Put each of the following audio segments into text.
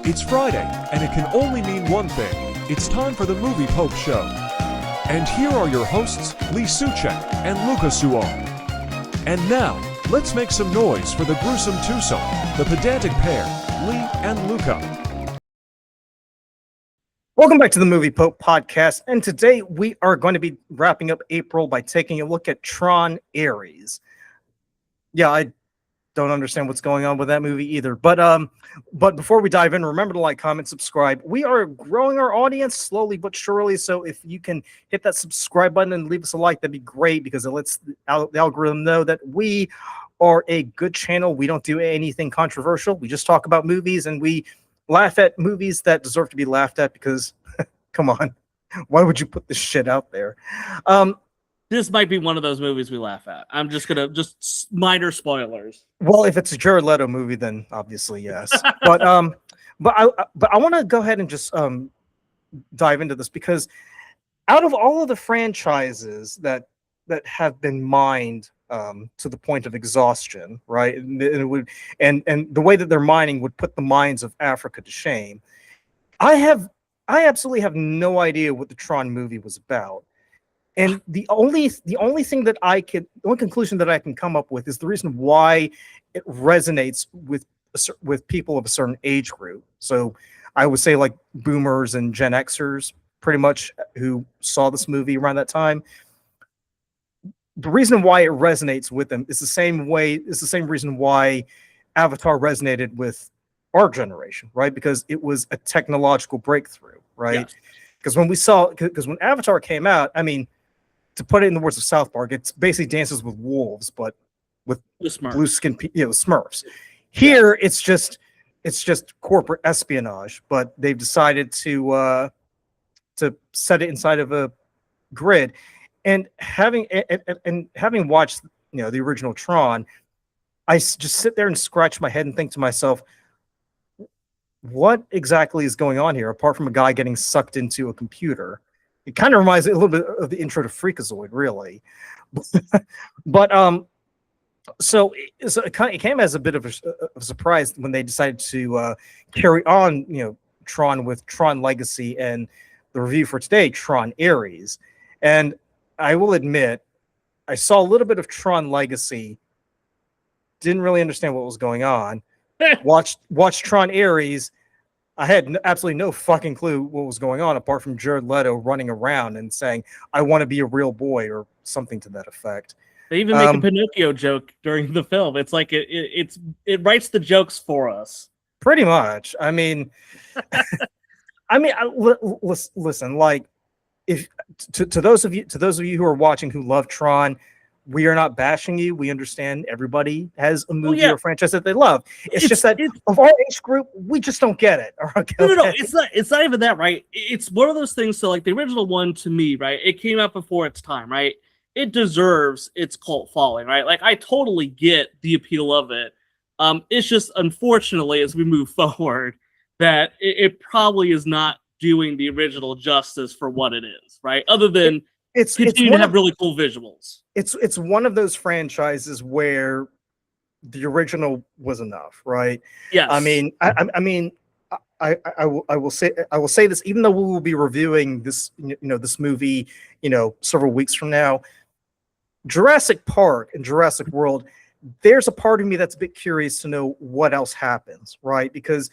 It's Friday, and it can only mean one thing. It's time for the Movie Pope Show. And here are your hosts, Lee Suchek and Luca Suon. And now, let's make some noise for the gruesome twosome, the pedantic pair, Lee and Luca. Welcome back to the Movie Pope podcast, and today we are going to be wrapping up April by taking a look at Tron Ares. Yeah, I don't understand what's going on with that movie either. But before we dive in, remember to like, comment, subscribe. We are growing our audience slowly but surely, so if you can hit that subscribe button and leave us a like, that'd be great because it lets the algorithm know that we are a good channel. We don't do anything controversial. We just talk about movies, and we laugh at movies that deserve to be laughed at because, come on, why would you put this shit out there? This might be one of those movies we laugh at. I'm just minor spoilers. Well, if it's a Jared Leto movie, then obviously yes. but I want to go ahead and just dive into this because out of all of the franchises that have been mined to the point of exhaustion, right? And the way that they're mining would put the mines of Africa to shame. I absolutely have no idea what the Tron movie was about. And the only conclusion that I can come up with is the reason why it resonates with people of a certain age group. So I would say like boomers and Gen Xers, pretty much, who saw this movie around that time. The reason why it resonates with them is the same reason why Avatar resonated with our generation, right? Because it was a technological breakthrough, right? Because when Avatar came out, I mean, to put it in the words of South Park, it's basically Dances with Wolves, but with blue skin, Smurfs. Here, it's just corporate espionage, but they've decided to set it inside of a grid. And having watched the original Tron, I just sit there and scratch my head and think to myself, what exactly is going on here? Apart from a guy getting sucked into a computer, it kind of reminds me a little bit of the intro to Freakazoid, really. So it came as a bit of a surprise when they decided to carry on, Tron with Tron Legacy and the review for today, Tron Ares. And I will admit, I saw a little bit of Tron Legacy, didn't really understand what was going on. Watched Tron Ares. I had absolutely no fucking clue what was going on apart from Jared Leto running around and saying, "I want to be a real boy," or something to that effect. They even make a Pinocchio joke during the film. It's like it writes the jokes for us. Pretty much. I mean, listen. Like, if to those of you who are watching who love Tron, we are not bashing you. We understand everybody has a movie or franchise that they love. It's just that of our age group, we just don't get it. Okay? No. It's not even that, right? It's one of those things. So, like the original one, to me, right? It came out before its time, right? It deserves its cult following, right? Like I totally get the appeal of it. It's just unfortunately, as we move forward, that it probably is not doing the original justice for what it is, right? Other than it's continue to have really cool visuals. It's one of those franchises where the original was enough, right? Yes. I mean, I will say this, even though we will be reviewing this, this movie, several weeks from now, Jurassic Park and Jurassic World, there's a part of me that's a bit curious to know what else happens, right? Because,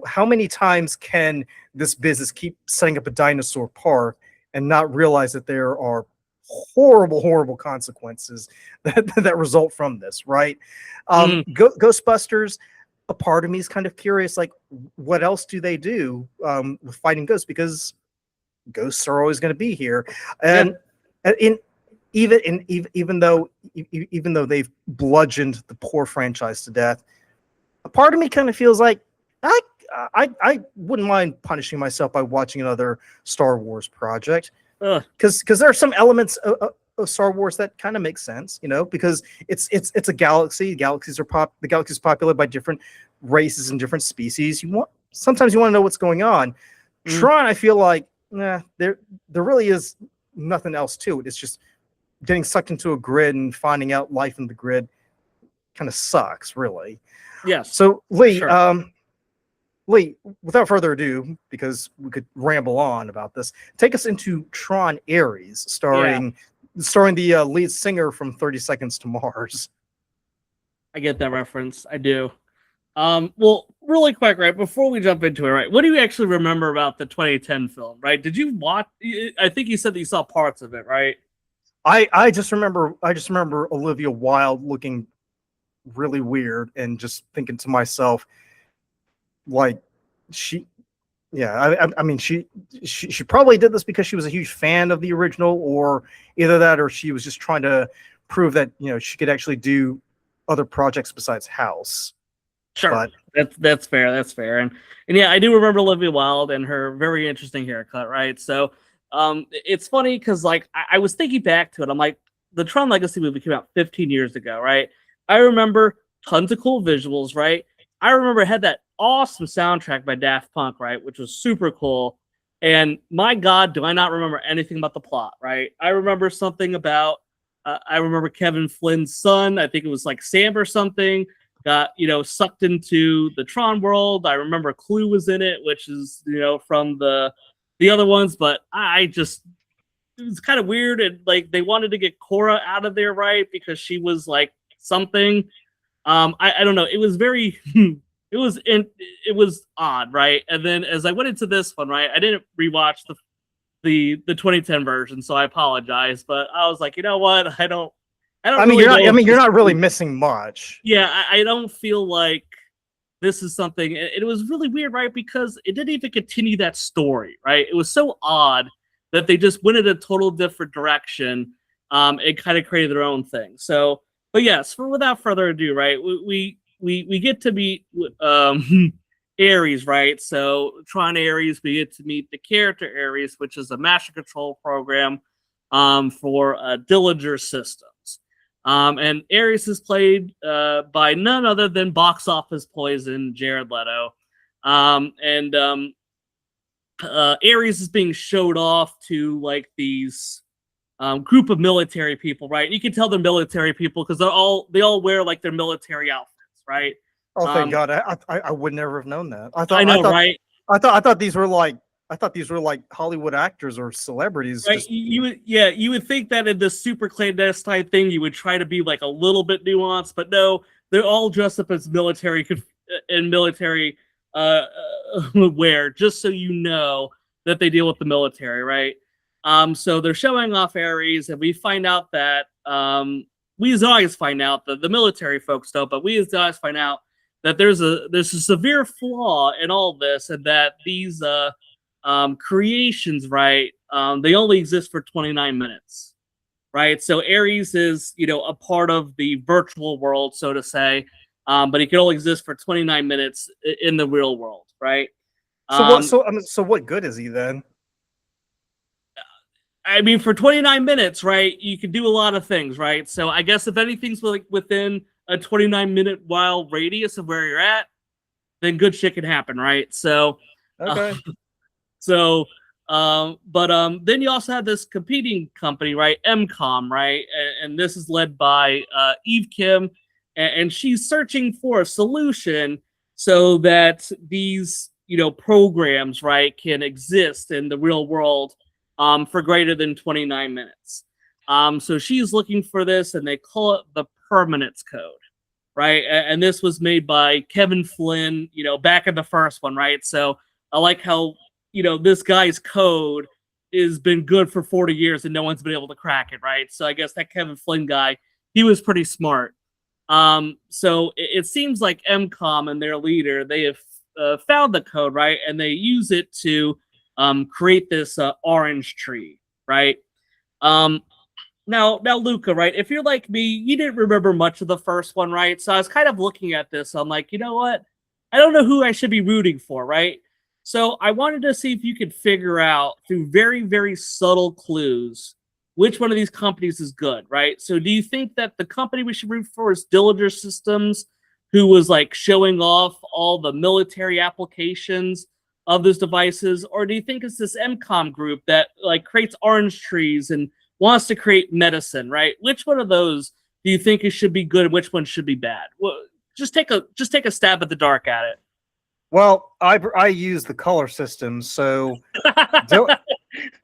how many times can this business keep setting up a dinosaur park and not realize that there are horrible consequences that result from this, right? Ghostbusters, a part of me is kind of curious, like, what else do they do with fighting ghosts? Because ghosts are always going to be here, and even though they've bludgeoned the poor franchise to death, a part of me kind of feels like I wouldn't mind punishing myself by watching another Star Wars project, because there are some elements of Star Wars that kind of make sense, because it's a galaxy. The galaxy is populated by different races and different species. Sometimes you want to know what's going on. Tron, I feel like there really is nothing else to it. It's just getting sucked into a grid and finding out life in the grid kind of sucks, really. Yes. So Lee, sure. Lee, without further ado, because we could ramble on about this, take us into Tron Ares, starring the lead singer from 30 Seconds to Mars. I get that reference. I do. Well, really quick, right before we jump into it, right? What do you actually remember about the 2010 film, right? Did you watch? I think you said that you saw parts of it, right? I just remember Olivia Wilde looking really weird and just thinking to myself, like, I mean, she probably did this because she was a huge fan of the original, or either that, or she was just trying to prove that, you know, she could actually do other projects besides House. Sure, But that's fair. That's fair. And yeah, I do remember Olivia Wilde and her very interesting haircut, right? So, it's funny because like I was thinking back to it. I'm like, the Tron Legacy movie came out 15 years ago, right? I remember tons of cool visuals, right? I remember it had that awesome soundtrack by Daft Punk, right, which was super cool. And my God, do I not remember anything about the plot, right? I remember something about I remember Kevin Flynn's son. I think it was like Sam or something. Got, you know, sucked into the Tron world. I remember Clue was in it, which is, you know, from the other ones, but it was kind of weird, and like they wanted to get Cora out of there, right? Because she was like something. I don't know. It was very it was odd, right? And then as I went into this one, right, I didn't rewatch the 2010 version, so I apologize. But I was like, you know what? I don't. I mean, really you're not really missing much. Yeah, I don't feel like this is something. It was really weird, right? Because it didn't even continue that story, right? It was so odd that they just went in a total different direction, and kind of created their own thing. So, but yes, without further ado, right? We get to meet Ares, right? So Tron Ares, we get to meet the character Ares, which is a master control program for Dillinger Systems. And Ares is played by none other than box office poison Jared Leto. Ares is being showed off to like these group of military people, right? You can tell they're military people because they all wear like their military outfits, right? Oh, thank God! I would never have known that. I know, right? I thought these were like Hollywood actors or celebrities. Right? Just... You would think that in this super clandestine thing, you would try to be like a little bit nuanced, but no, they're all dressed up as military wear, just so you know that they deal with the military, right? So they're showing off Ares, and we find out that we as always find out that the military folks don't, but we as always find out that there's a severe flaw in all this, and that these creations, right, they only exist for 29 minutes, right? So Ares is, you know, a part of the virtual world, so to say, but he can only exist for 29 minutes in the real world, right? So what good is he then? I mean, for 29 minutes, right, you can do a lot of things, right? So I guess if anything's like within a 29-minute wild radius of where you're at, then good shit can happen, right? So, Okay. Then you also have this competing company, right? MCOM, right? And this is led by Eve Kim, and she's searching for a solution so that these, you know, programs, right, can exist in the real world for greater than 29 minutes. So she's looking for this, and they call it the Permanence Code, right? And this was made by Kevin Flynn, you know, back in the first one, right? So I like how, you know, this guy's code has been good for 40 years and no one's been able to crack it, right? So I guess that Kevin Flynn guy, he was pretty smart. So it seems like MCOM and their leader, they have found the code, right? And they use it to create this orange tree, right? Now, Luca, right? If you're like me, you didn't remember much of the first one, right? So I was kind of looking at this. I'm like, you know what? I don't know who I should be rooting for, right? So I wanted to see if you could figure out through very, very subtle clues which one of these companies is good, right? So do you think that the company we should root for is Dillinger Systems, who was like showing off all the military applications of those devices? Or do you think it's this MCOM group that like creates orange trees and wants to create medicine, right? Which one of those do you think it should be good and which one should be bad? Well, just take a stab at the dark at it. Well, I use the color system, so Dil-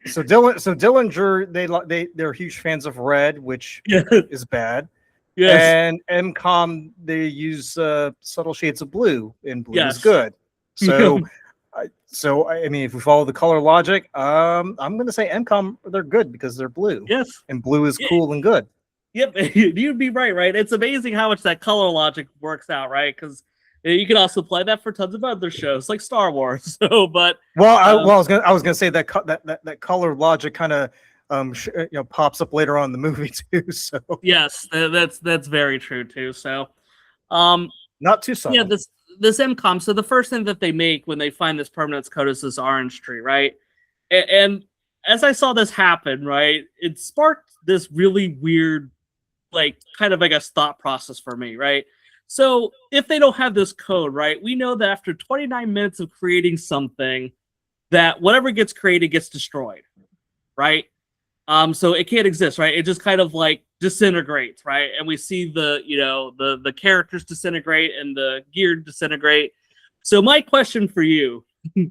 Dillinger they're huge fans of red, which Yeah. is bad. Yes. And MCOM they use subtle shades of blue, and blue is Yes. good. So, I mean, if we follow the color logic, I'm going to say MCOM they're good because they're blue, Yes. and blue is cool and good. Yep. You'd be right. It's amazing how much that color logic works out, right? Because you can also apply that for tons of other shows like Star Wars. So, but I was gonna say that that color logic kind of pops up later on in the movie too. So yes, that's very true too. So, not too subtle. yeah, this MCOM. So the first thing that they make when they find this permanence code is this orange tree, right? And as I saw this happen, right, it sparked this really weird, like, kind of, I guess, thought process for me, right? So if they don't have this code, right, we know that after 29 minutes of creating something, that whatever gets created gets destroyed, right? So it can't exist, right? It just kind of like disintegrates, right? And we see the characters disintegrate and the gear disintegrate. So my question for you,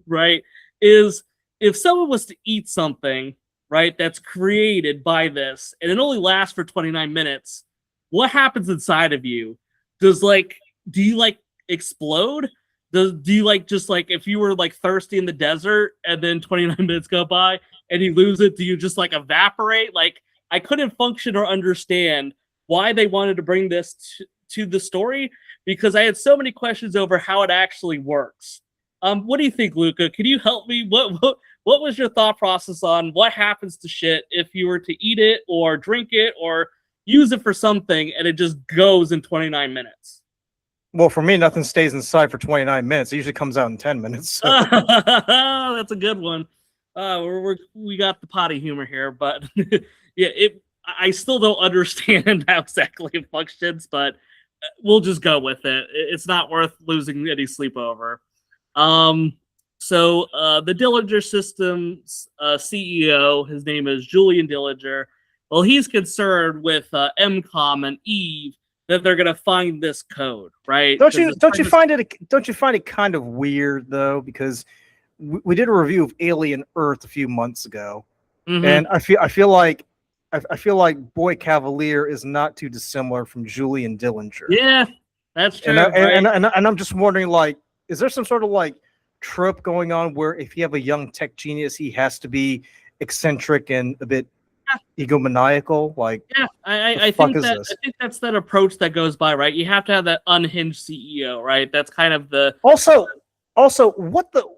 right, is if someone was to eat something, right, that's created by this, and it only lasts for 29 minutes, what happens inside of you? Do you like explode? Do you like just like if you were like thirsty in the desert and then 29 minutes go by and you lose it, do you just like evaporate? Like I couldn't function or understand why they wanted to bring this to the story because I had so many questions over how it actually works. What do you think, Luca? Can you help me? What was your thought process on what happens to shit if you were to eat it or drink it or use it for something and it just goes in 29 minutes? Well, for me, nothing stays inside for 29 minutes. It usually comes out in 10 minutes. So. That's a good one. We got the potty humor here, but yeah, I still don't understand how exactly it functions, but we'll just go with it. It's not worth losing any sleep over. So the Dillinger Systems CEO, his name is Julian Dillinger. Well, he's concerned with MCOM and Eve that they're gonna find this code, right? Don't you find it kind of weird though? Because we did a review of Alien Earth a few months ago, and I feel like Boy Cavalier is not too dissimilar from Julian Dillinger. Yeah, that's true. And I'm just wondering, like, is there some sort of like trope going on where if you have a young tech genius, he has to be eccentric and a bit egomaniacal? Like, yeah, I think that's that approach that goes by, right? You have to have that unhinged CEO, right? That's kind of the also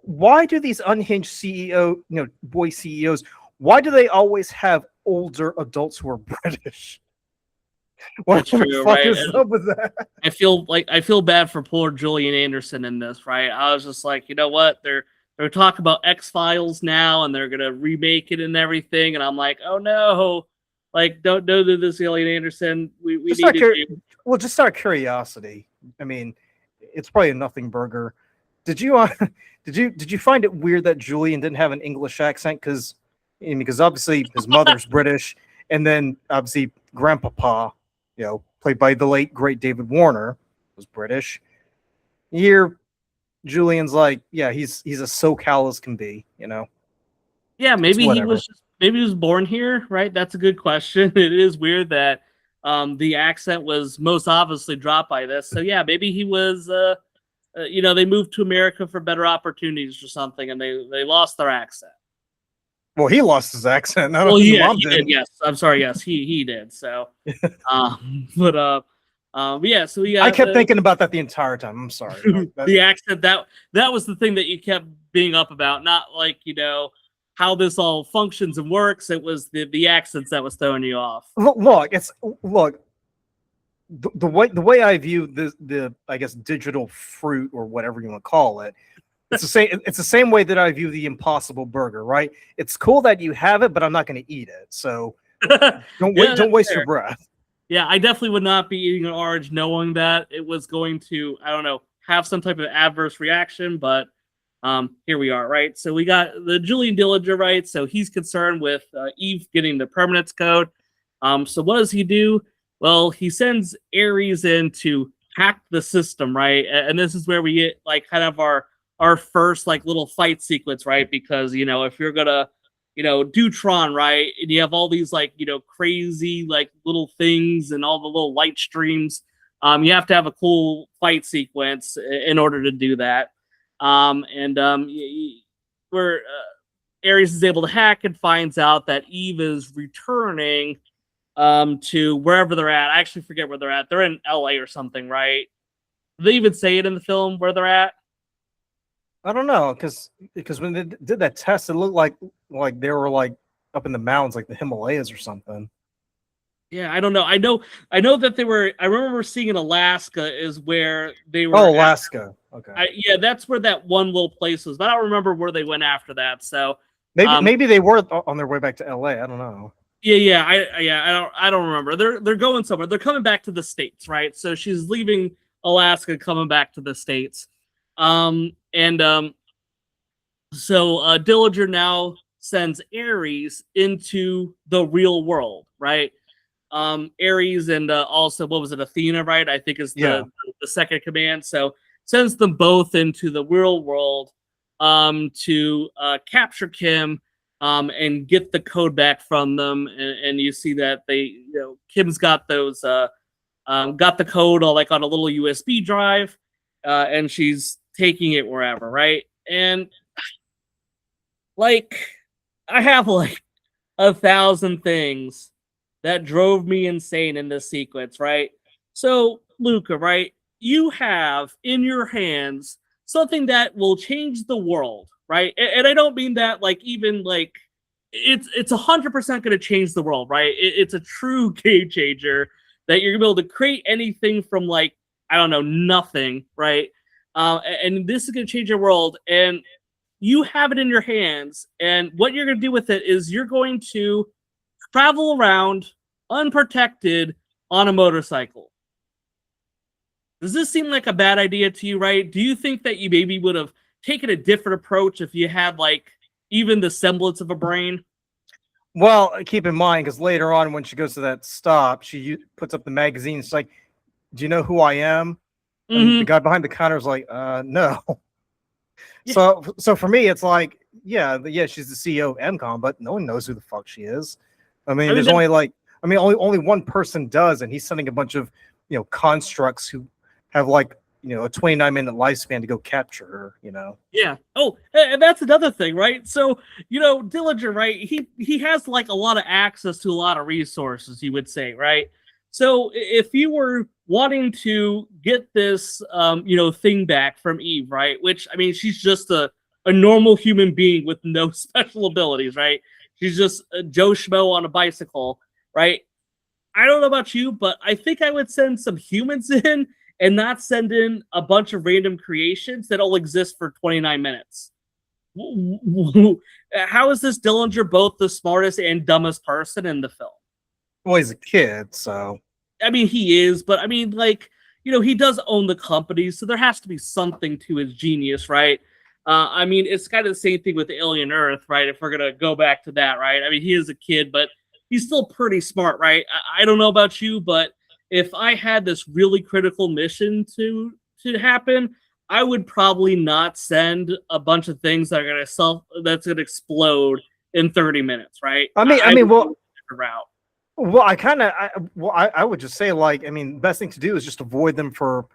why do these unhinged CEO, boy CEOs, why do they always have older adults who are British? What the fuck is up with that? I feel bad for poor Julian Anderson in this, right? I was just like, you know what? They're talking about X-Files now and they're gonna remake it and everything, and I'm like, oh no, like don't do this, Julian Anderson. We need you. Well, just out of curiosity, I mean, it's probably a nothing burger. Did you find it weird that Julian didn't have an English accent? Because obviously his mother's British, and then obviously Grandpapa, played by the late great David Warner, was British. Here, Julian's like, yeah, he's as SoCal as can be, Yeah, maybe he was born here, right? That's a good question. It is weird that the accent was most obviously dropped by this. So yeah, maybe he was they moved to America for better opportunities or something, and they lost their accent. Well, he lost his accent. Well, yeah, he did. Yes, I'm sorry. Yes, he did. So, yeah. So yeah, I kept thinking about that the entire time. I'm sorry. The accent that was the thing that you kept being up about, not like how this all functions and works. It was the accents that was throwing you off. Look. The way I view the I guess digital fruit or whatever you want to call it, it's the same way that I view the Impossible Burger, right? It's cool that you have it, but I'm not going to eat it. So don't waste your breath. Yeah, I definitely would not be eating an orange knowing that it was going to, I don't know, have some type of adverse reaction, but here we are, right? So we got the Julian Dillinger, right? So he's concerned with Eve getting the permanence code. So what does he do? Well, he sends Ares in to hack the system, right? And this is where we get like kind of our our first like little fight sequence, right? Because if you're gonna do Tron, right, and you have all these like crazy like little things and all the little light streams, you have to have a cool fight sequence in order to do that. Where Ares is able to hack and finds out that Eve is returning to wherever they're at. I actually forget where they're at. They're in LA or something, right? Do they even say it in the film where they're at? I don't know, because when they did that test, it looked like they were like up in the mountains, like the Himalayas or something. Yeah, I don't know. I know that they were. I remember seeing in Alaska is where they were. Oh, Alaska. Okay. Yeah, that's where that one little place was. But I don't remember where they went after that. So maybe they were on their way back to LA. I don't know. Yeah. I don't remember. They're going somewhere. They're coming back to the States, right? So she's leaving Alaska, coming back to the States. So Dillinger now sends Ares into the real world, right? Ares and also what was it, Athena, right? I think is the second command. So sends them both into the real world to capture Kim and get the code back from them. And you see that Kim's got those got the code like on a little USB drive, and she's taking it wherever, right? And like I have like 1,000 things that drove me insane in this sequence, right? So, Luca, right? You have in your hands something that will change the world, right? And I don't mean that like even like it's 100% going to change the world, right? It's a true game changer that you're gonna be able to create anything from like I don't know nothing, right? And this is going to change your world, and you have it in your hands. And what you're going to do with it is you're going to travel around unprotected on a motorcycle. Does this seem like a bad idea to you, right? Do you think that you maybe would have taken a different approach if you had like even the semblance of a brain? Well, keep in mind, because later on when she goes to that stop, she puts up the magazine. It's like, do you know who I am? And the guy behind the counter is like, no. Yeah. So for me, it's like, yeah, she's the CEO of MCOM, but no one knows who the fuck she is. There's only only one person does, and he's sending a bunch of constructs who have like a 29-minute lifespan to go capture her. Yeah. Oh, and that's another thing, right? So Dillinger, right? He has like a lot of access to a lot of resources, you would say, right? So if you were wanting to get this thing back from Eve, right? Which she's just a normal human being with no special abilities, right? She's just a Joe Schmo on a bicycle, right? I don't know about you, but I think I would send some humans in and not send in a bunch of random creations that'll exist for 29 minutes. How is this Dillinger both the smartest and dumbest person in the film? Well, he's a kid, so. He is, but he does own the company, so there has to be something to his genius, right? It's kind of the same thing with Alien Earth, right? If we're going to go back to that, right? He is a kid, but he's still pretty smart, right? I don't know about you, but if I had this really critical mission to happen, I would probably not send a bunch of things that are that's going to explode in 30 minutes, right? Route. Well, I would just say best thing to do is just avoid them for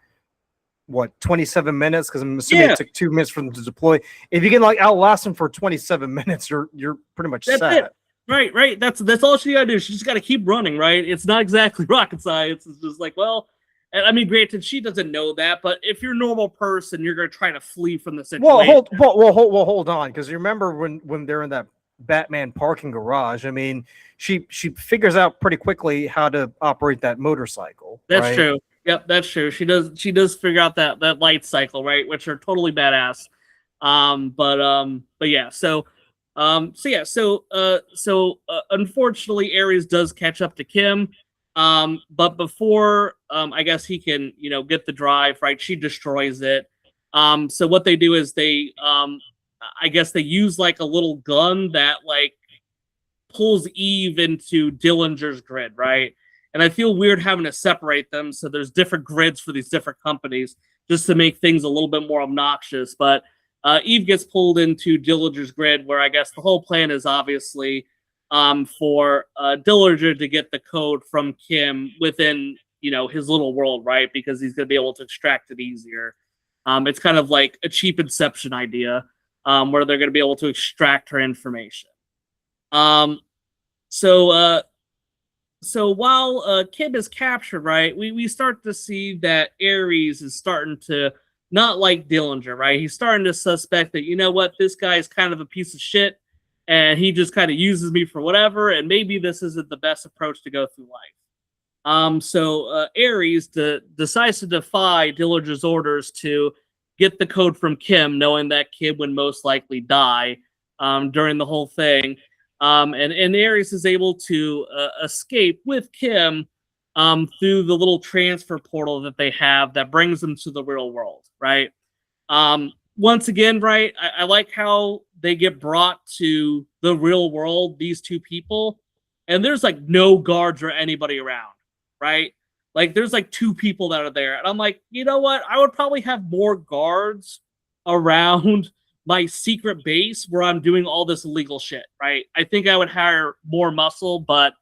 27 minutes, because I'm assuming it took 2 minutes for them to deploy. If you can outlast them for 27 minutes, you're pretty much set. It. Right. That's all she gotta do. She just gotta keep running, right? It's not exactly rocket science. It's just like, well, granted, she doesn't know that, but if you're a normal person, you're gonna try to flee from the situation. Hold on, because you remember when they're in that Batman parking garage, she figures out pretty quickly how to operate that motorcycle. That's right? true. Yep, that's true. She does figure out that light cycle, right? Which are totally badass. But yeah. So unfortunately, Ares does catch up to Kim. But before I guess he can get the drive, right? She destroys it. So what they do is they I guess they use like a little gun that like pulls Eve into Dillinger's grid, right? And I feel weird having to separate them, so there's different grids for these different companies just to make things a little bit more obnoxious. But Eve gets pulled into Dillinger's grid, where I guess the whole plan is obviously for Dillinger to get the code from Kim within, his little world, right? Because he's going to be able to extract it easier. It's kind of like a cheap Inception idea, where they're going to be able to extract her information. So while Kim is captured, right, we start to see that Ares is starting to not like Dillinger, right? He's starting to suspect that, you know what, this guy is kind of a piece of shit, and he just kind of uses me for whatever, and maybe this isn't the best approach to go through life. So Ares decides to defy Dillinger's orders to get the code from Kim, knowing that Kim would most likely die during the whole thing. And Ares is able to escape with Kim through the little transfer portal that they have that brings them to the real world, right? Once again, right, I like how they get brought to the real world, these two people, and there's like no guards or anybody around, right? Like there's like two people that are there. And I'm like, you know what? I would probably have more guards around my secret base where I'm doing all this illegal shit, right? I think I would hire more muscle, but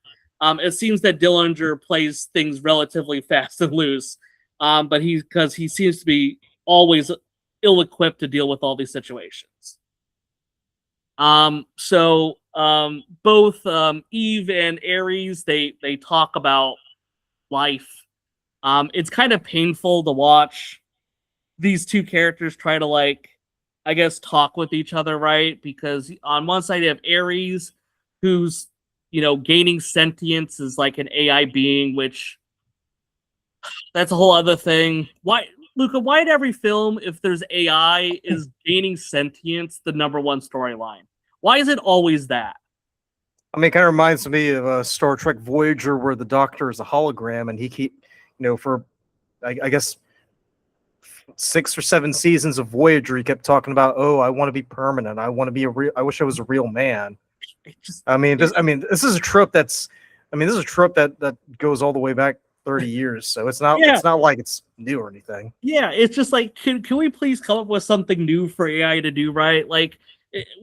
it seems that Dillinger plays things relatively fast and loose. But because he seems to be always ill-equipped to deal with all these situations. So both Eve and Ares, they talk about life. It's kind of painful to watch these two characters try to, like, I guess, talk with each other, right? Because on one side you have Ares, who's, gaining sentience as like an AI being, which that's a whole other thing. Why, Luca, why in every film, if there's AI, is gaining sentience the number one storyline? Why is it always that? I mean, it kind of reminds me of Star Trek Voyager, where the Doctor is a hologram, and he for, I guess, 6 or 7 seasons of Voyager, he kept talking about, oh, I want to be permanent. I want to be I wish I was a real man. This is a trope that goes all the way back 30 years. So it's not like it's new or anything. Yeah, it's just like, can we please come up with something new for AI to do, right? Like,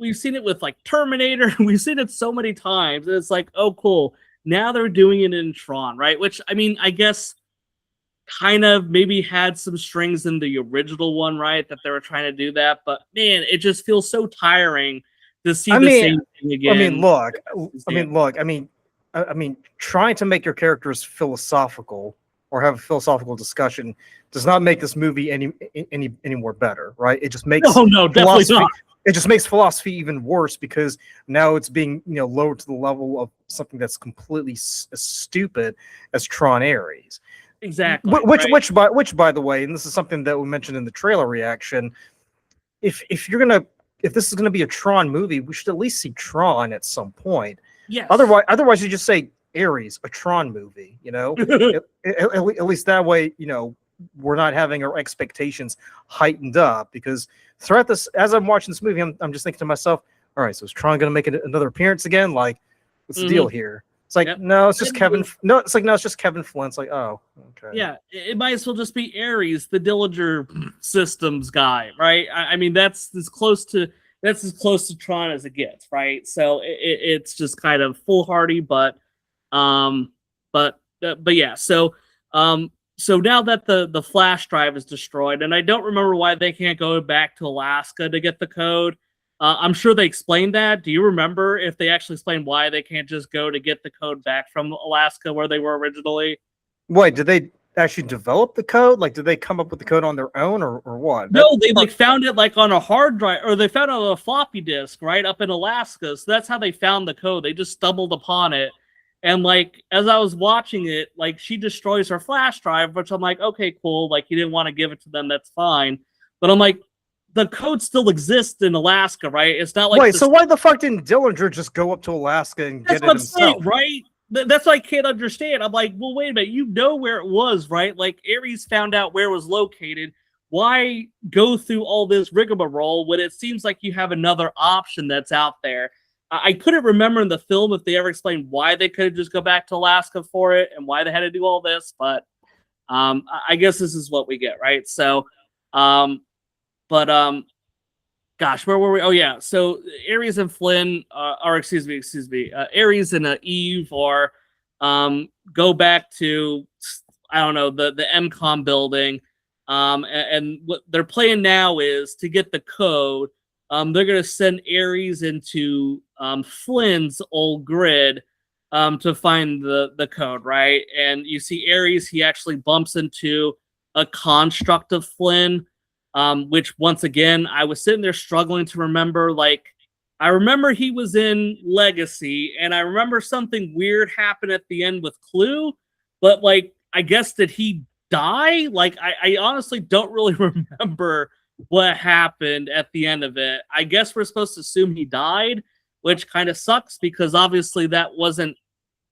we've seen it with like Terminator. We've seen it so many times. And it's like, oh, cool. Now they're doing it in Tron, right? Which, I mean, I guess kind of maybe had some strings in the original one, right? That they were trying to do that. But man, it just feels so tiring to see the same thing again. I mean, trying to make your characters philosophical or have a philosophical discussion does not make this movie any more better, right? It just makes definitely not. It just makes philosophy even worse, because now it's being lowered to the level of something that's completely as stupid as Tron Ares. Exactly. Which by the way, and this is something that we mentioned in the trailer reaction, if this is gonna be a Tron movie, we should at least see Tron at some point. Yes. Otherwise you just say Ares, a Tron movie. At least that way, we're not having our expectations heightened up, because throughout this, as I'm watching this movie, I'm just thinking to myself, all right, so is Tron gonna make another appearance again? Like, what's the deal here? It's like, no, it's just Kevin. No, it's just Kevin Flynn. It's like, oh, okay. Yeah, it might as well just be Ares, the Dillinger systems guy, right? I mean, that's as close to Tron as it gets, right? So it's just kind of foolhardy, but yeah. So now that the flash drive is destroyed, and I don't remember why they can't go back to Alaska to get the code. I'm sure they explained that. Do you remember if they actually explained why they can't just go to get the code back from Alaska where they were originally? Wait, did they actually develop the code? Like, did they come up with the code on their own, or what? No, they found it like on a hard drive, or they found it on a floppy disk right up in Alaska. So that's how they found the code. They just stumbled upon it. And like, as I was watching it, like, she destroys her flash drive, which I'm like, okay, cool. Like, you didn't want to give it to them. That's fine. But I'm like, the code still exists in Alaska, right? It's not like... Wait, so why the fuck didn't Dillinger just go up to Alaska and get it himself? Saying, right? That's what I can't understand. I'm like, well, wait a minute. You know where it was, right? Like, Ares found out where it was located. Why go through all this rigmarole when it seems like you have another option that's out there? I couldn't remember in the film if they ever explained why they couldn't just go back to Alaska for it and why they had to do all this, but I guess this is what we get, right? So, but gosh, where were we? Oh yeah, so Ares and Flynn, or excuse me, Ares and Eve are go back to, I don't know, the MCOM building, and what their plan now is to get the code. They're gonna send Ares into Flynn's old grid to find the code, right? And you see Ares, he actually bumps into a construct of Flynn. Which once again, I was sitting there struggling to remember. Like, I remember he was in Legacy, and I remember something weird happened at the end with Clue, but like, I guess did he die? Like, I honestly don't really remember what happened at the end of it. I guess we're supposed to assume he died, which kind of sucks because obviously that wasn't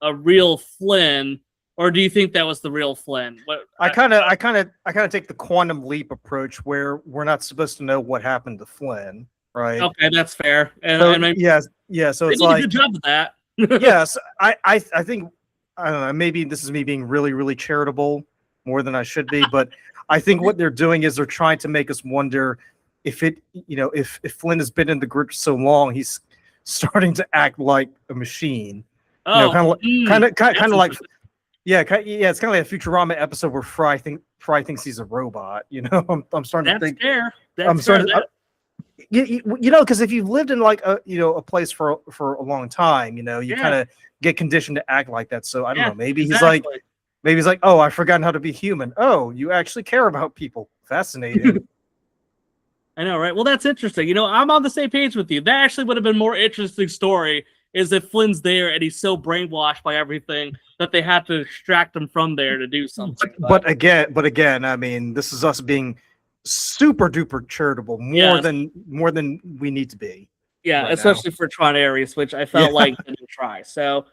a real Flynn. Or do you think that was the real Flynn? I kind of take the quantum leap approach where we're not supposed to know what happened to Flynn, right? Okay, that's fair. And, So, and yeah. So they it's did a like, good job of that. yes, I think, I don't know. Maybe this is me being really, really charitable more than I should be, but I think what they're doing is they're trying to make us wonder if if Flynn has been in the group so long, he's starting to act like a machine. Oh, kind of like. Yeah, it's kind of like a Futurama episode where Fry thinks he's a robot. I'm starting to think. Fair. I'm starting. Because if you've lived in like a place for a long time, you kind of get conditioned to act like that. So I don't know. Maybe he's like, oh, I've forgotten how to be human. Oh, you actually care about people. Fascinating. I know, right? Well, that's interesting. I'm on the same page with you. That actually would have been a more interesting story. Is if Flynn's there and he's so brainwashed by everything that they have to extract him from there to do something. But again, I mean, this is us being super duper charitable, more than we need to be. Yeah, right, especially for Tron Ares, which I felt like didn't try. So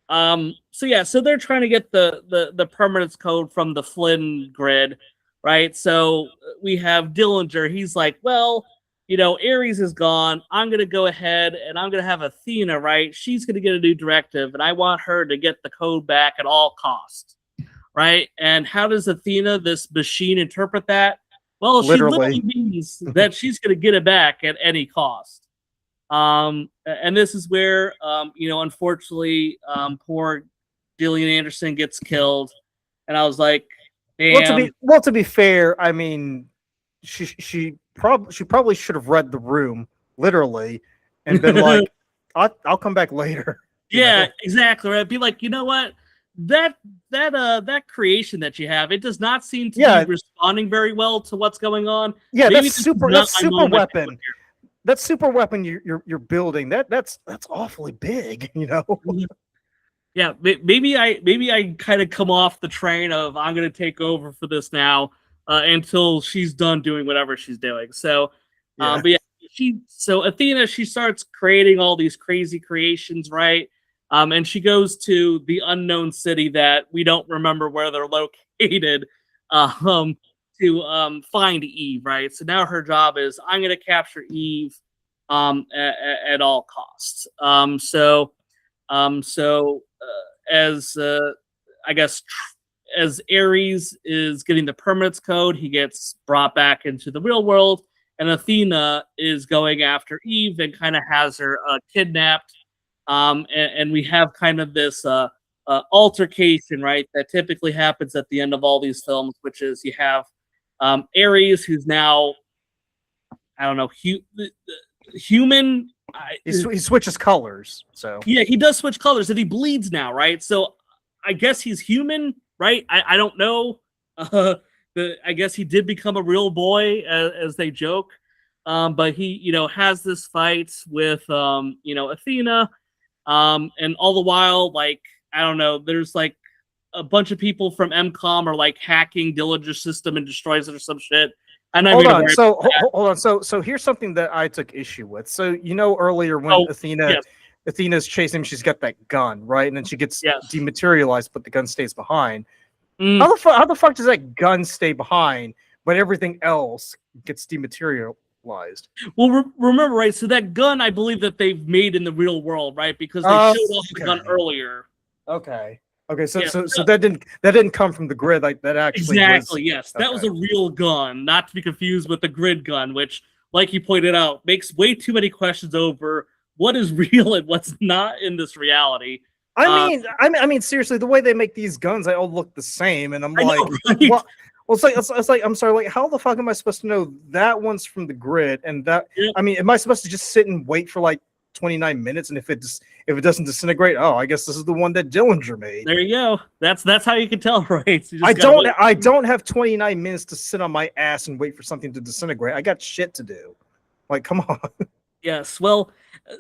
they're trying to get the permanence code from the Flynn grid, right? So we have Dillinger. He's like, well, Ares is gone. I'm going to go ahead and I'm going to have Athena, right? She's going to get a new directive, and I want her to get the code back at all costs, right? And how does Athena, this machine, interpret that? Well, she literally means that she's going to get it back at any cost. And this is where, unfortunately, poor Gillian Anderson gets killed. And I was like, damn. Well, to be fair, I mean, she probably should have read the room literally and been like, I'll come back later. Yeah, exactly. Right. Be like, you know what? That creation that you have, it does not seem to be responding very well to what's going on. Yeah, that's super weapon. That super weapon you're building, that's awfully big, Yeah, maybe I kind of come off the train of I'm gonna take over for this now. Until she's done doing whatever she's doing. So, but yeah, Athena, she starts creating all these crazy creations, right? And she goes to the unknown city that we don't remember where they're located, to find Eve, right? So now her job is I'm going to capture Eve, at all costs. I guess. As Ares is getting the permanence code, he gets brought back into the real world, and Athena is going after Eve and kind of has her kidnapped. And we have kind of this altercation, right, that typically happens at the end of all these films, which is you have Ares, who's now, I don't know, human. He switches colors. So yeah, he does switch colors, and he bleeds now, right? So I guess he's human. Right, I don't know. I guess he did become a real boy, as they joke. But he, has this fight with, Athena, and all the while, like, I don't know. There's like a bunch of people from MCOM are like hacking Dillinger's system and destroys it or some shit. Hold on. So here's something that I took issue with. So earlier when Athena's chasing him, she's got that gun, right? And then she gets dematerialized, but the gun stays behind. How the fuck does that gun stay behind, but everything else gets dematerialized? Well, remember, right? So that gun, I believe that they've made in the real world, right? Because they showed off the gun earlier. Okay. So that didn't come from the grid, like that actually. Exactly. Yes, that was a real gun, not to be confused with the grid gun, which like you pointed out, makes way too many questions over what is real and what's not in this reality. I mean, seriously, the way they make these guns, they all look the same, and I'm I like, know, right? what? Well, it's like, I'm sorry, like, how the fuck am I supposed to know that one's from the grid, and that? Yep. I mean, am I supposed to just sit and wait for like 29 minutes, and if it doesn't disintegrate, oh, I guess this is the one that Dillinger made. There you go. That's how you can tell, right? So I don't have 29 minutes to sit on my ass and wait for something to disintegrate. I got shit to do. Like, come on. Yes. Well,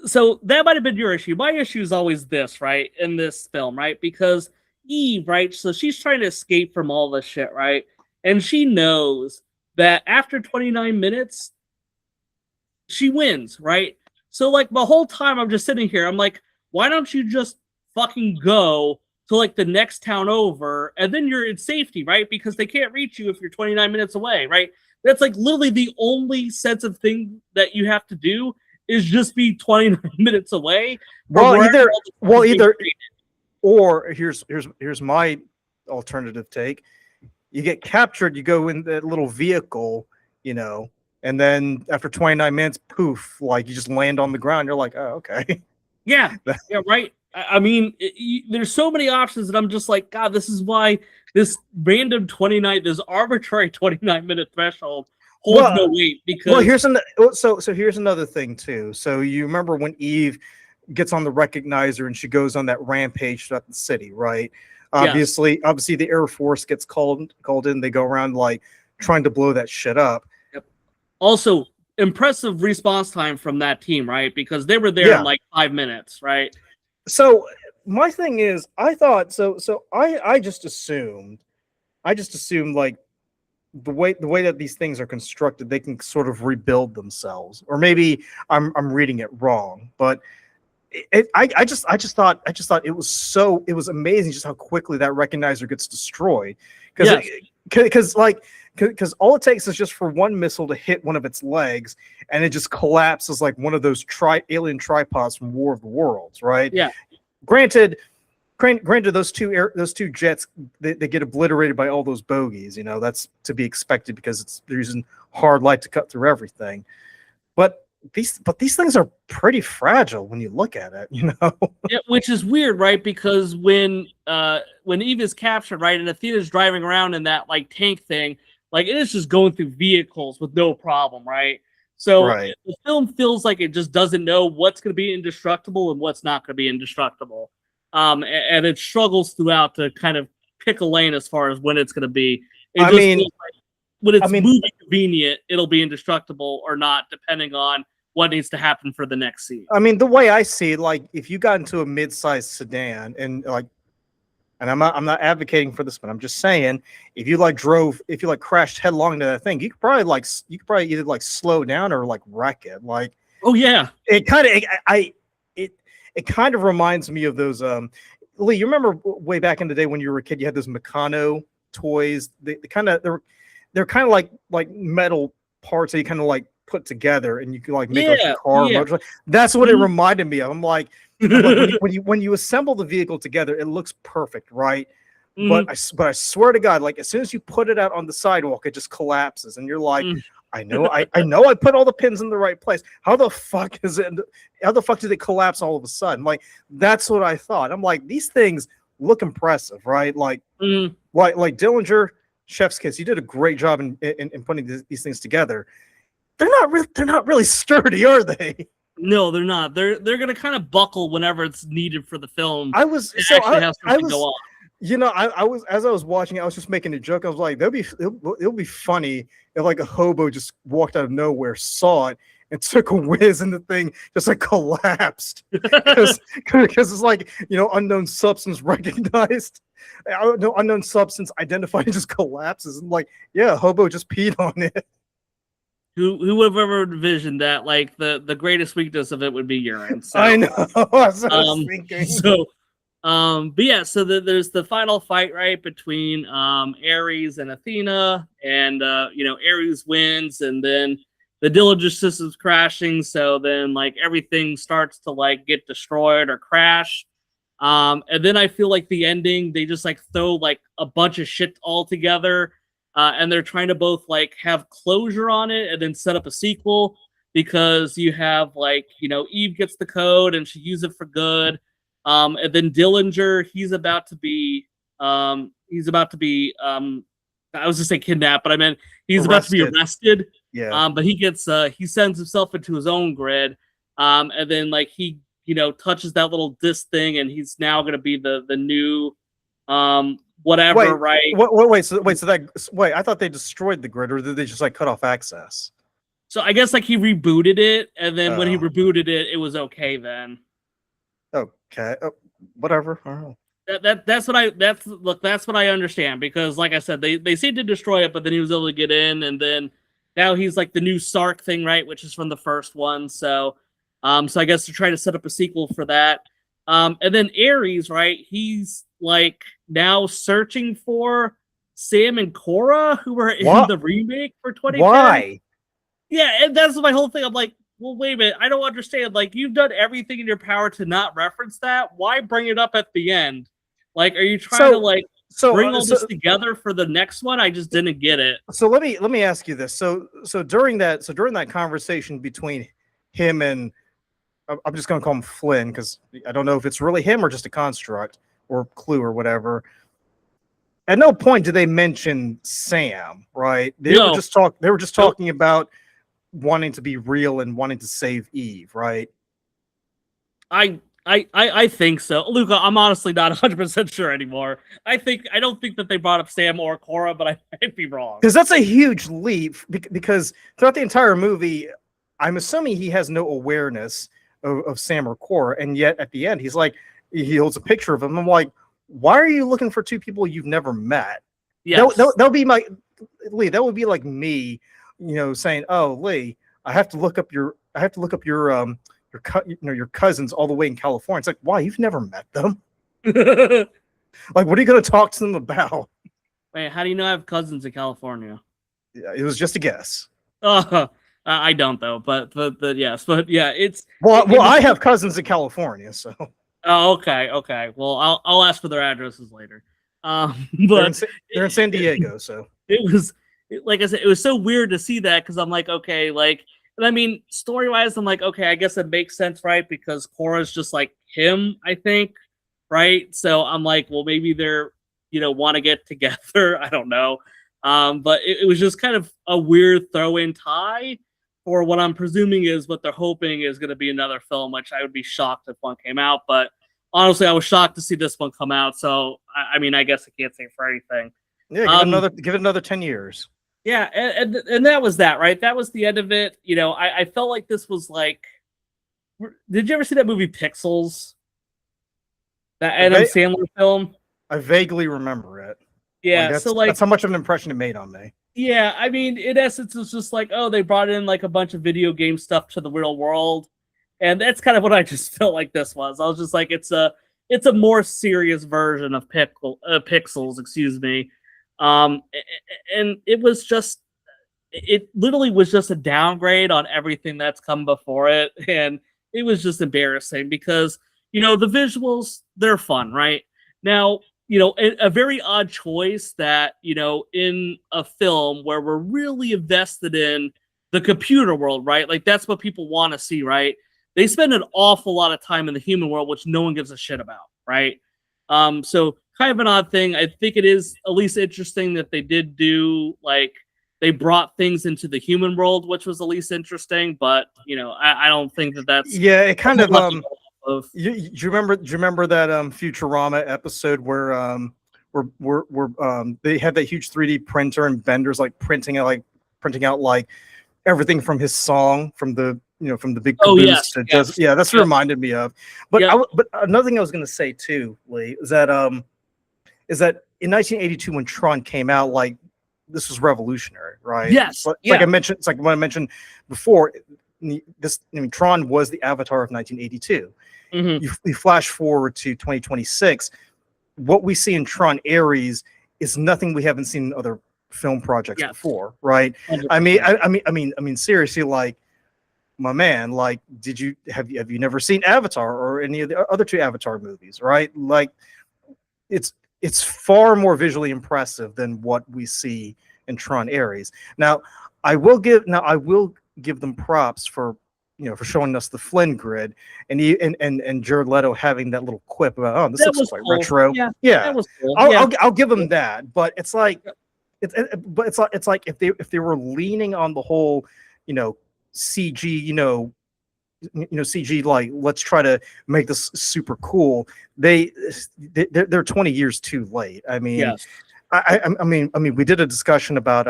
so that might have been your issue. My issue is always this, right? In this film, right? Because Eve, right? So she's trying to escape from all this shit, right? And she knows that after 29 minutes, she wins, right? So, like, the whole time I'm just sitting here, I'm like, why don't you just fucking go to, like, the next town over, and then you're in safety, right? Because they can't reach you if you're 29 minutes away, right? That's, like, literally the only sense of thing that you have to do is just be 29 minutes away. Or here's my alternative take. You get captured, you go in that little vehicle, you know, and then after 29 minutes, poof, like you just land on the ground. You're like, oh, okay. Yeah, yeah, right. I mean, there's so many options that I'm just like, God, this is why this random 29, this arbitrary 29-minute threshold holds no weight. Because here's another thing too. So you remember when Eve gets on the recognizer and she goes on that rampage throughout the city, right? Obviously, the Air Force gets called in. They go around like trying to blow that shit up. Yep. Also, impressive response time from that team, right? Because they were there in like 5 minutes, right? So my thing is, I thought I just assumed like the way that these things are constructed, they can sort of rebuild themselves, or maybe I'm reading it wrong, but I just thought it was amazing just how quickly that recognizer gets destroyed, because all it takes is just for one missile to hit one of its legs and it just collapses like one of those alien tripods from War of the Worlds, right? Yeah. Granted, those two jets they get obliterated by all those bogeys. You know, that's to be expected because they're using hard light to cut through everything. But these things are pretty fragile when you look at it, you know. Yeah, which is weird, right? Because when Eve is captured, right, and Athena's driving around in that like tank thing, like it is just going through vehicles with no problem, right? So the film feels like it just doesn't know what's going to be indestructible and what's not going to be indestructible, and it struggles throughout to kind of pick a lane as far as when it's going to be. When it's movie convenient, it'll be indestructible or not, depending on what needs to happen for the next scene. I mean, the way I see it, like if you got into a mid-sized sedan and I'm not advocating for this, but I'm just saying, if you crashed headlong into that thing, you could probably either like slow down or like wreck it. Like, oh yeah, it kind of reminds me of those. Lee, you remember way back in the day when you were a kid, you had those Meccano toys. They're kind of like metal parts that you kind of like put together, and you can like make like a car. Motorcycle. That's what it reminded me of. I'm like, when you assemble the vehicle together, it looks perfect, right? But I swear to God, like as soon as you put it out on the sidewalk, it just collapses, and you're like, I know I put all the pins in the right place. How the fuck did it collapse all of a sudden? Like that's what I thought. I'm like, these things look impressive, right? Like Dillinger, chef's kiss. You did a great job in putting these things together. They're not really sturdy, are they? No, they're not. They're gonna kind of buckle whenever it's needed for the film. I was go on. You know, I was watching, I was just making a joke. I was like, it'll be funny if like a hobo just walked out of nowhere, saw it, and took a whiz, and the thing just like collapsed because it's like, you know, unknown substance recognized, no unknown substance identified, and just collapses. And like, yeah, a hobo just peed on it. Who would have ever envisioned that? Like the greatest weakness of it would be urine. So, I know. That's what I was thinking. But yeah, so there's the final fight, right, between Ares and Athena, and you know, Ares wins, and then the Dillinger system's crashing, so then like everything starts to like get destroyed or crash. And then I feel like the ending, they just like throw like a bunch of shit all together, and they're trying to both like have closure on it and then set up a sequel, because you have like, Eve gets the code and she uses it for good. And then Dillinger, I was just saying kidnapped, but I meant he's about to be arrested. Yeah. But he sends himself into his own grid. And then like he, touches that little disc thing, and he's now going to be the new, whatever, right? Wait, I thought they destroyed the grid, or did they just like cut off access? So I guess like he rebooted it, and then when he rebooted it, it was okay then. Okay, whatever. I don't know. That's what I understand, because like I said, they seemed to destroy it, but then he was able to get in, and then now he's like the new Sark thing, right? Which is from the first one. So I guess they're trying to set up a sequel for that. And then Ares, right? He's like now searching for Sam and Cora, who were in the remake for 2010. Why? Yeah, and that's my whole thing. I'm like, well, wait a minute. I don't understand. Like, you've done everything in your power to not reference that. Why bring it up at the end? Like, are you trying to bring all this together for the next one? I just didn't get it. So let me ask you this. So during that conversation between him and, I'm just going to call him Flynn, because I don't know if it's really him or just a construct or clue or whatever. At no point did they mention Sam, right? They were just talking about wanting to be real and wanting to save Eve, right? I think so, Luca. I'm honestly not 100% sure anymore. I don't think that they brought up Sam or Cora, but I might be wrong. Because that's a huge leap. Because throughout the entire movie, I'm assuming he has no awareness of Sam or Cora, and yet at the end, he's like, he holds a picture of him. I'm like, why are you looking for two people you've never met? Yeah, that would be Lee. That would be like me, saying, "Oh, Lee, I have to look up your cousins all the way in California." It's like, why? You've never met them. Like, what are you going to talk to them about? Wait, how do you know I have cousins in California? Yeah, it was just a guess. I don't though, but yes, but yeah, it's I have cousins in California, so. Oh, okay. Well, I'll ask for their addresses later. But they're in San Diego, so like I said, it was so weird to see that, because I'm like, okay, like, and I mean, story wise, I'm like, okay, I guess it makes sense, right? Because Cora's just like him, I think, right? So I'm like, well, maybe they're want to get together. I don't know. But it was just kind of a weird throw-in tie for what I'm presuming is what they're hoping is going to be another film, which I would be shocked if one came out. But honestly, I was shocked to see this one come out. So, I mean, I guess I can't say for anything. Yeah, give it another 10 years. Yeah, and that was that, right? That was the end of it. I felt like this was like, did you ever see that movie Pixels? That Adam Sandler film? I vaguely remember it. Yeah, that's how much of an impression it made on me. Yeah, I mean, in essence, it's just like, oh, they brought in like a bunch of video game stuff to the real world, and that's kind of what I just felt like this was. I was just like, it's a more serious version of Pixels, excuse me, and it was just, it literally was just a downgrade on everything that's come before it, and it was just embarrassing because the visuals, they're fun, right? Now, a very odd choice that, in a film where we're really invested in the computer world, right? Like, that's what people want to see, right? They spend an awful lot of time in the human world, which no one gives a shit about, right? So kind of an odd thing. I think it is at least interesting that they did do, like, they brought things into the human world, which was at least interesting, but, I don't think that's... Yeah, it kind of... Do you remember that Futurama episode where they had that huge 3D printer and Bender's like printing out like everything from his song from the big caboose that's what it reminded me of. But but another thing I was going to say too, Lee, is that in 1982 when Tron came out, like, this was revolutionary, right? Yes. Like I mentioned, it's like what I mentioned before. Tron was the Avatar of 1982. Mm-hmm. You flash forward to 2026. What we see in Tron Ares is nothing we haven't seen in other film projects before, right? 100%. I mean, seriously, like, my man, like, have you never seen Avatar or any of the other two Avatar movies, right? Like, it's far more visually impressive than what we see in Tron Ares. Now, I will give them props for for showing us the Flynn grid, and Jared Leto having that little quip about, oh, this That looks was quite cool. retro. Yeah, Yeah, that was cool. I'll, Yeah. I'll give them that, but it's like it's like if they were leaning on the whole CG CG, like, let's try to make this super cool. They're 20 years too late. I mean, Yes. I mean, we did a discussion about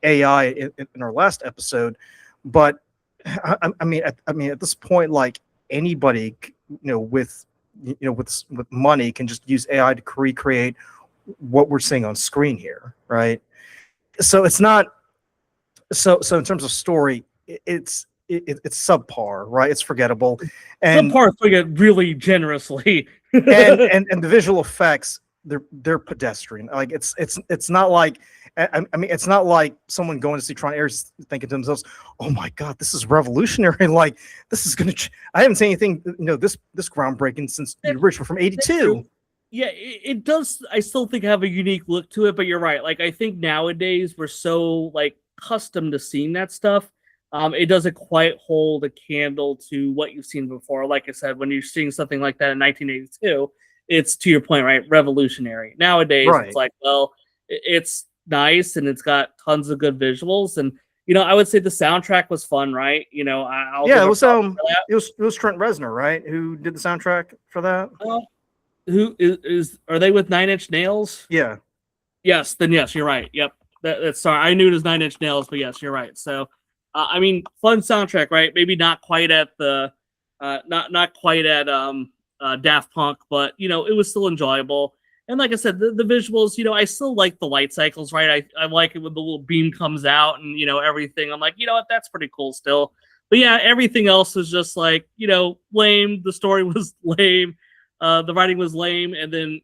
AI in our last episode, but I mean, at this point, like, anybody, with with money can just use AI to recreate what we're seeing on screen here, right? So it's not so in terms of story, it's subpar, right? It's forgettable, Some and parts we get really generously. and the visual effects, they're pedestrian. Like, it's not like, I mean, it's not like someone going to see Tron Ares thinking to themselves, "Oh my God, this is revolutionary! Like, this is gonna." I haven't seen anything this groundbreaking since the original from '82. Yeah, it does. I still think have a unique look to it, but you're right. Like, I think nowadays we're so like accustomed to seeing that stuff. It doesn't quite hold a candle to what you've seen before. Like I said, when you're seeing something like that in 1982, it's, to your point, right, revolutionary. Nowadays, Right. it's like, well, it's nice and it's got tons of good visuals, and I would say the soundtrack was fun, right? I'll Yeah, give it a was prop for that. it was Trent Reznor, right, who did the soundtrack for that. Who are they with Nine Inch Nails? Yeah. Yes, then yes, you're right. Yep. That's sorry. I knew it was Nine Inch Nails, but yes, you're right. So, I mean, fun soundtrack, right? Maybe not quite at the, not quite at Daft Punk, but it was still enjoyable. And like I said, the visuals, I still like the light cycles, right? I like it when the little beam comes out and everything. I'm like, you know what, that's pretty cool still. But yeah, everything else was just like, lame. The story was lame. The writing was lame, and then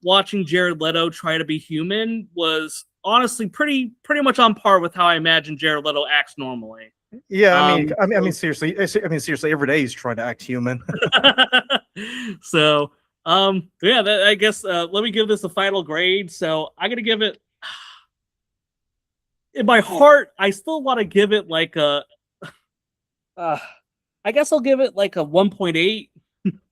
watching Jared Leto try to be human was honestly pretty much on par with how I imagine Jared Leto acts normally. Yeah, I mean, seriously, every day he's trying to act human. So, yeah, I guess let me give this a final grade. So I'm gonna give it. In my heart, I still want to give it like a. I guess I'll give it like a 1.8.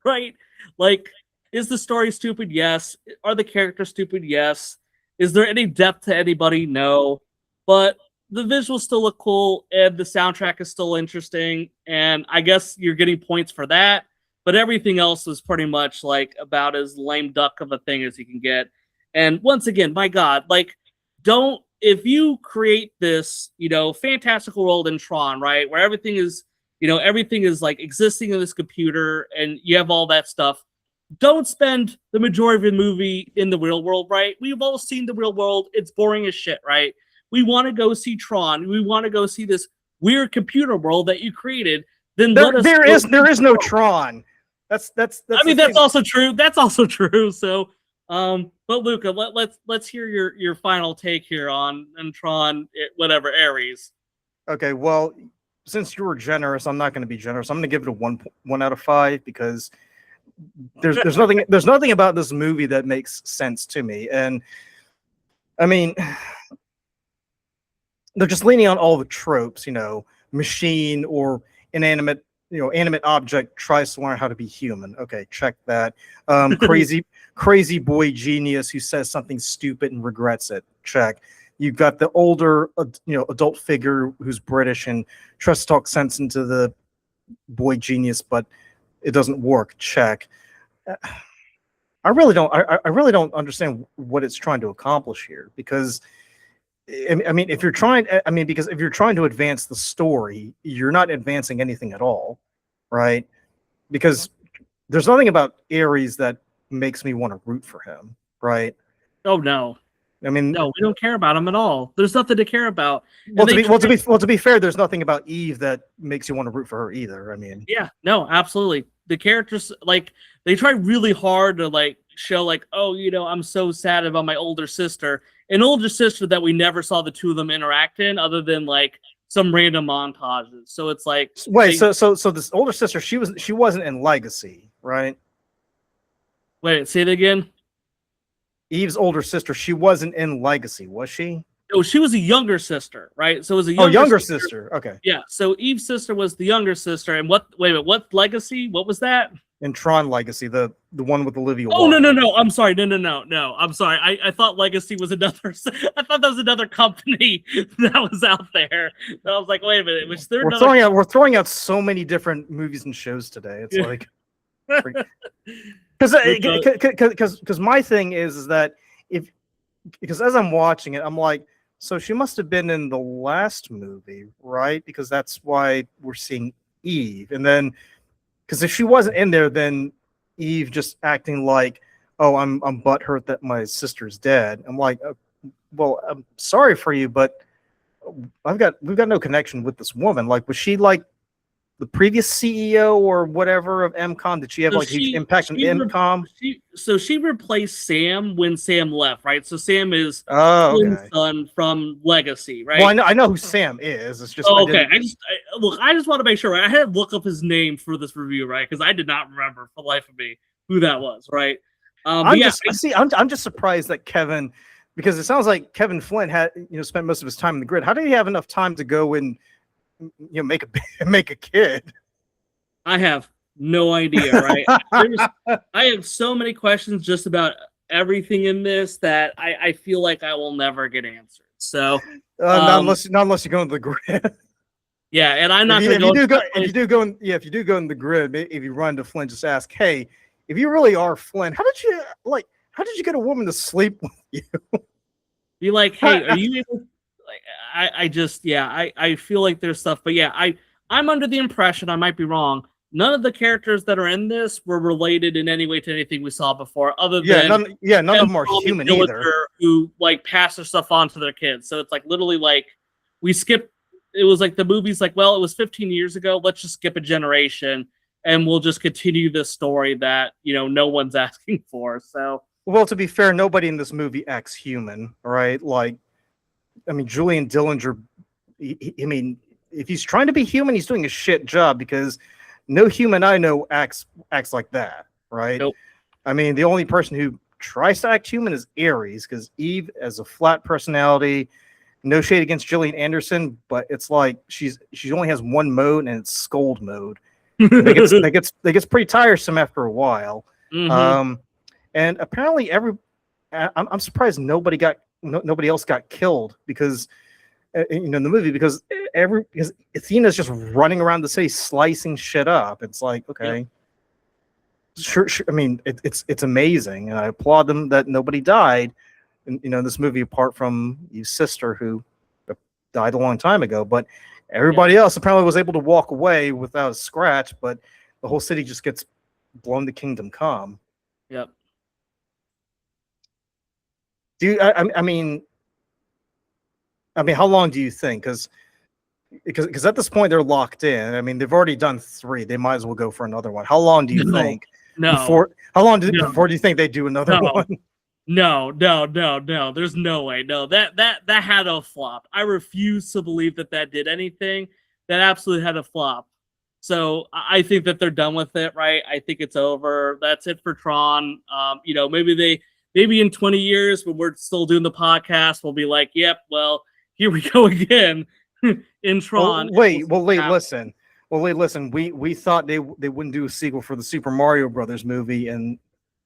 Right? Like, is the story stupid? Yes. Are the characters stupid? Yes. Is there any depth to anybody? No. But the visuals still look cool, and the soundtrack is still interesting. And I guess you're getting points for that. But everything else is pretty much like about as lame duck of a thing as you can get. And once again, my God, like, if you create this, fantastical world in Tron, right, where everything is like existing in this computer and you have all that stuff, don't spend the majority of the movie in the real world, right? We've all seen the real world. It's boring as shit, right? We want to go see Tron. We want to go see this weird computer world that you created. Then there is no Tron. That's I mean, that's also true. That's also true. So, but Luca, let's hear your final take here on Tron, whatever, Ares. Okay, well, since you were generous, I'm not going to be generous. I'm going to give it a 1 out of 5 because there's nothing about this movie that makes sense to me. And I mean, they're just leaning on all the tropes, machine or inanimate, animate object tries to learn how to be human. Okay, check that. Crazy boy genius who says something stupid and regrets it. Check. You've got the older, adult figure who's British and tries to talk sense into the boy genius, but it doesn't work. Check. I really don't understand what it's trying to accomplish here, because I mean, if you're trying to advance the story, you're not advancing anything at all, right? Because there's nothing about Ares that makes me want to root for him, right? Oh no. I mean, no, we don't care about him at all. There's nothing to care about. Well, to be fair, there's nothing about Eve that makes you want to root for her either. I mean, yeah, no, absolutely. The characters, like, they try really hard to like show like, oh, I'm so sad about my older sister, an older sister that we never saw the two of them interact in, other than like some random montages. So it's like, wait, so this older sister, she wasn't in Legacy, right? Wait, say it again. Eve's older sister, she wasn't in Legacy, was she? No, she was a younger sister, right? So it was a younger sister. Okay. Yeah. So Eve's sister was the younger sister, and what? Wait a minute. What legacy? What was that? In Tron Legacy, the one with Olivia Oh Wilde. no! I'm sorry. No. I'm sorry. I thought Legacy was another. I thought that was another company that was out there. And I was like, wait a minute. Was there We're throwing out so many different movies and shows today. It's like because my thing is that because as I'm watching it, I'm like, so she must have been in the last movie, right? Because that's why we're seeing Eve, and then. Because if she wasn't in there, then Eve just acting like, "Oh, I'm butthurt that my sister's dead." I'm like, "Well, I'm sorry for you, but we've got no connection with this woman. Like, was she like the previous CEO or whatever of MCOM? Did she have a huge impact on MCOM?" She replaced Sam when Sam left, right? So Sam is Flynn's son from Legacy, right? Well, I know who Sam is. It's just okay. I just want to make sure. Right? I had to look up his name for this review, right? Because I did not remember for the life of me who that was, right? I'm just surprised that Kevin, because it sounds like Kevin Flynn had spent most of his time in the grid. How did he have enough time to go and make a kid? I have no idea, right? I have so many questions just about everything in this that I feel like I will never get answered. So not unless you go into the grid. Yeah, and I'm not going to go. If you do go in the grid, if you run to Flynn, just ask, "Hey, if you really are Flynn, how did you get a woman to sleep with you?" Be like, "Hey, are you able?" I feel like there's stuff, but yeah, I'm under the impression, I might be wrong, none of the characters that are in this were related in any way to anything we saw before, other than none of them are human either. Who like pass their stuff on to their kids. So it's like literally like we skipped. It was like the movie's like, well, it was 15 years ago. Let's just skip a generation and we'll just continue this story that no one's asking for. So well, to be fair, nobody in this movie acts human, right? Like, I mean, Julian Dillinger. I mean, if he's trying to be human, he's doing a shit job because no human I know acts like that, right? Nope. I mean, the only person who tries to act human is Ares, because Eve has a flat personality. No shade against Gillian Anderson, but it's like she only has one mode, and it's scold mode. That gets pretty tiresome after a while. Mm-hmm. And apparently I'm surprised nobody else got killed because in the movie, because Athena's just running around the city slicing shit up. It's like, okay. Yeah. Sure. I mean, it's amazing, and I applaud them that nobody died in this movie, apart from your sister who died a long time ago. But everybody else apparently was able to walk away without a scratch. But the whole city just gets blown to kingdom come. Yep. I mean, how long do you think? Because at this point they're locked in. I mean, they've already done 3. They might as well go for another one. How long do you think? Before do you think they do another one? No. There's no way. No, that had a flop. I refuse to believe that did anything. That absolutely had a flop. So I think that they're done with it, right? I think it's over. That's it for Tron. Maybe in 20 years when we're still doing the podcast, we'll be like, yep, well, here we go again in Tron. Listen. We thought they wouldn't do a sequel for the Super Mario Brothers movie, and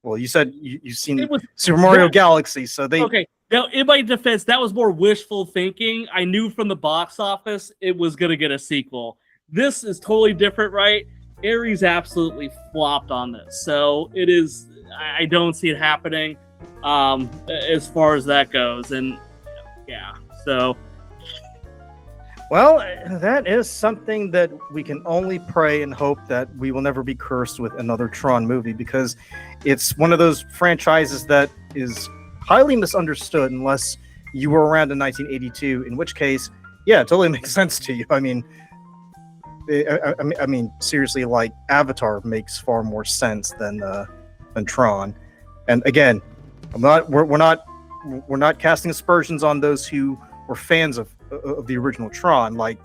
well, you said you've seen Super Mario Galaxy, so they okay. Now, in my defense, that was more wishful thinking. I knew from the box office it was going to get a sequel. This is totally different, right? Ares absolutely flopped on this, so it is. I don't see it happening as far as that goes, and yeah, so. Well, that is something that we can only pray and hope that we will never be cursed with another Tron movie, because it's one of those franchises that is highly misunderstood unless you were around in 1982, in which case, yeah, it totally makes sense to you. I mean, seriously, like Avatar makes far more sense than Tron. And again, we're not casting aspersions on those who were fans of the original Tron. Like,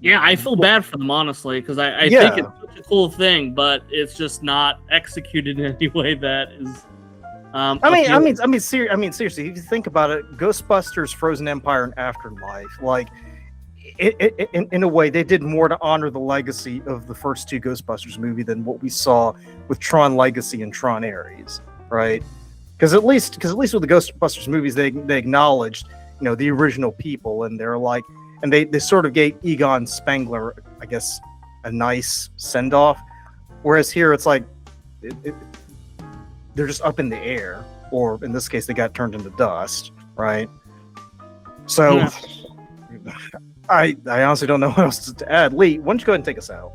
yeah, I feel bad for them, honestly, because I think it's such a cool thing, but it's just not executed in any way that is Seriously, if you think about it, Ghostbusters, Frozen Empire, and Afterlife, like, in a way, they did more to honor the legacy of the first two Ghostbusters movie than what we saw with Tron Legacy and Tron Ares, right? Because at least with the Ghostbusters movies, they acknowledged, the original people, and they're like, and they sort of gave Egon Spengler, I guess, a nice send off. Whereas here, it's like they're just up in the air, or in this case, they got turned into dust, right? So. Yeah. I honestly don't know what else to add. Lee, why don't you go ahead and take us out?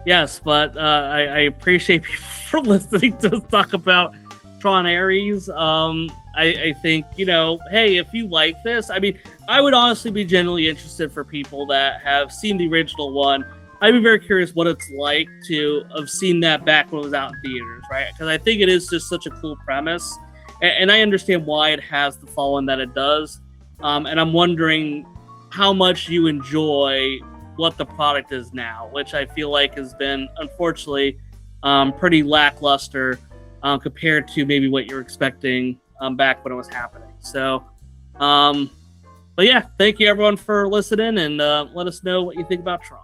Yes, but I appreciate people for listening to us talk about Tron Ares. I think, hey, if you like this, I mean, I would honestly be genuinely interested for people that have seen the original one. I'd be very curious what it's like to have seen that back when it was out in theaters, right? Because I think it is just such a cool premise. And I understand why it has the following that it does. And I'm wondering how much you enjoy what the product is now, which I feel like has been, unfortunately, pretty lackluster compared to maybe what you're expecting back when it was happening. So, but yeah, thank you everyone for listening, and let us know what you think about Tron.